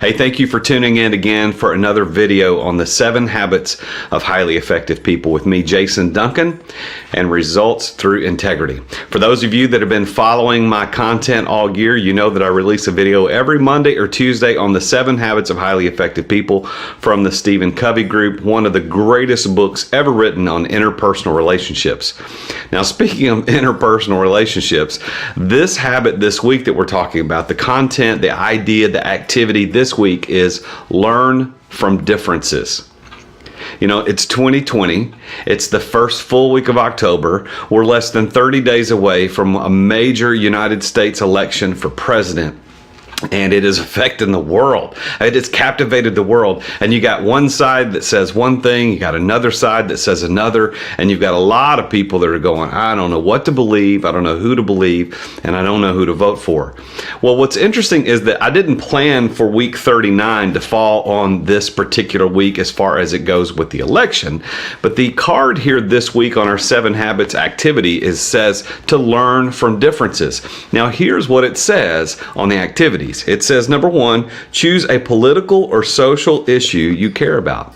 Hey, thank you for tuning in again for another video on the 7 habits of highly effective people with me, Jason Duncan, and results through integrity. For those of you that have been following my content all year, you know that I release a video every Monday or Tuesday on the 7 habits of highly effective people from the Covey group, one of the greatest books ever written on interpersonal relationships. Now, speaking of interpersonal relationships, this habit this week that we're talking about, the content, the idea, the activity this week is learn from differences. You know, it's 2020. It's the first full week of October. We're less than 30 days away from a major United States election for president. And it is affecting the world. It has captivated the world. And you got one side that says one thing, you got another side that says another, and you've got a lot of people that are going, I don't know what to believe, I don't know who to believe, and I don't know who to vote for. Well, what's interesting is that I didn't plan for week 39 to fall on this particular week as far as it goes with the election. But the card here this week on our 7 habits activity says to learn from differences. Now, here's what it says on the activity. It says, number 1, choose a political or social issue you care about.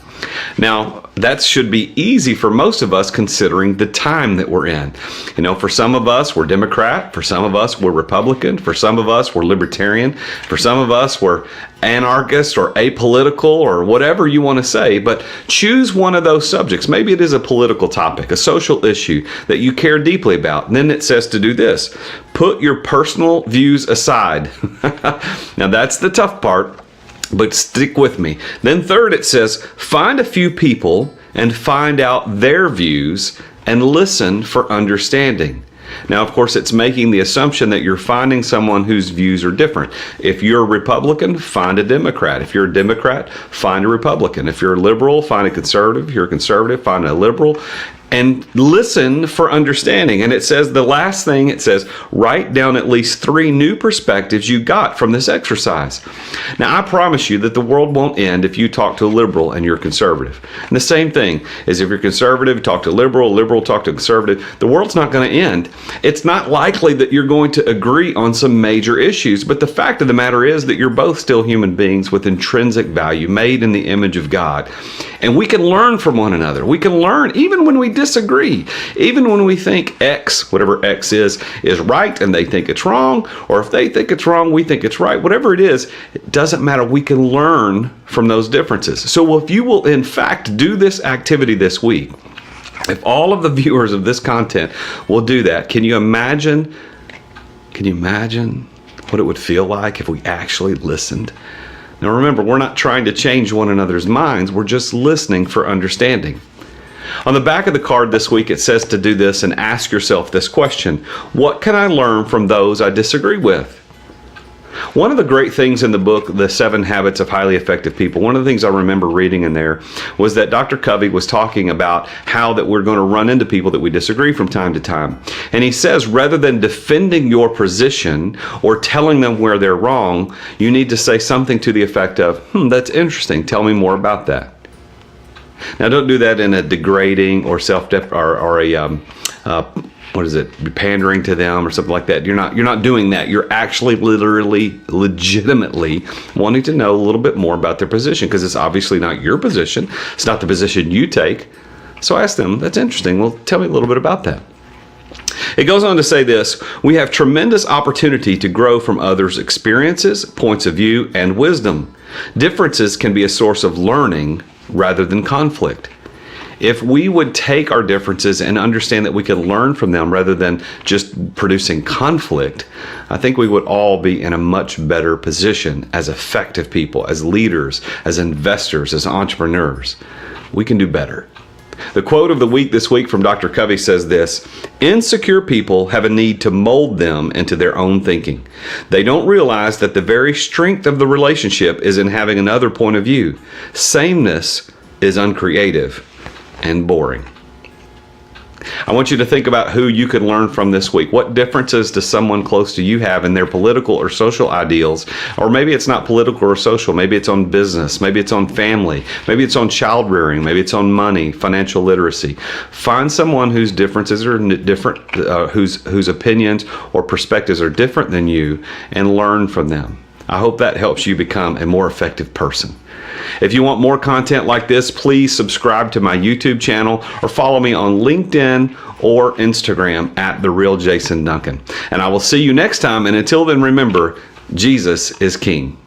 Now, that should be easy for most of us considering the time that we're in. You know, for some of us, we're Democrat. For some of us, we're Republican. For some of us, we're Libertarian. For some of us, we're anarchist or apolitical or whatever you want to say. But choose one of those subjects. Maybe it is a political topic, a social issue that you care deeply about. And then it says to do this. Put your personal views aside. Now, that's the tough part. But stick with me. Then third, it says, find a few people and find out their views and listen for understanding. Now, of course, it's making the assumption that you're finding someone whose views are different. If you're a Republican, find a Democrat. If you're a Democrat, find a Republican. If you're a liberal, find a conservative. If you're a conservative, find a liberal. And listen for understanding. And it says the last thing, it says, write down at least 3 new perspectives you got from this exercise. Now, I promise you that the world won't end if you talk to a liberal and you're conservative. And the same thing is if you're conservative, talk to a liberal, talk to a conservative, the world's not going to end. It's not likely that you're going to agree on some major issues, but the fact of the matter is that you're both still human beings with intrinsic value, made in the image of God. And we can learn from one another. We can learn even when we disagree, even when we think X, whatever X is right and they think it's wrong, or if they think it's wrong, we think it's right. Whatever it is, it doesn't matter. We can learn from those differences. So if you will, in fact, do this activity this week, if all of the viewers of this content will do that, can you imagine what it would feel like if we actually listened? Now remember, we're not trying to change one another's minds. We're just listening for understanding. On the back of the card this week, it says to do this and ask yourself this question. What can I learn from those I disagree with? One of the great things in the book, The 7 Habits of Highly Effective People, one of the things I remember reading in there was that Dr. Covey was talking about how that we're going to run into people that we disagree from time to time. And he says, rather than defending your position or telling them where they're wrong, you need to say something to the effect of, that's interesting. Tell me more about that. Now, don't do that in a degrading or pandering to them or something like that. You're not doing that. You're actually legitimately wanting to know a little bit more about their position, because it's obviously not your position. It's not the position you take. So ask them, that's interesting. Well, tell me a little bit about that. It goes on to say this, we have tremendous opportunity to grow from others' experiences, points of view, and wisdom. Differences can be a source of learning rather than conflict. If we would take our differences and understand that we can learn from them rather than just producing conflict, I think we would all be in a much better position as effective people, as leaders, as investors, as entrepreneurs. We can do better. The quote of the week this week from Dr. Covey says this, insecure people have a need to mold them into their own thinking. They don't realize that the very strength of the relationship is in having another point of view. Sameness is uncreative and boring. I want you to think about who you could learn from this week. What differences does someone close to you have in their political or social ideals? Or maybe it's not political or social. Maybe it's on business. Maybe it's on family. Maybe it's on child rearing. Maybe it's on money, financial literacy. Find someone whose differences are different, whose opinions or perspectives are different than you, and learn from them. I hope that helps you become a more effective person. If you want more content like this, please subscribe to my YouTube channel or follow me on LinkedIn or Instagram at The Real Jason Duncan. And I will see you next time. And until then, remember, Jesus is King.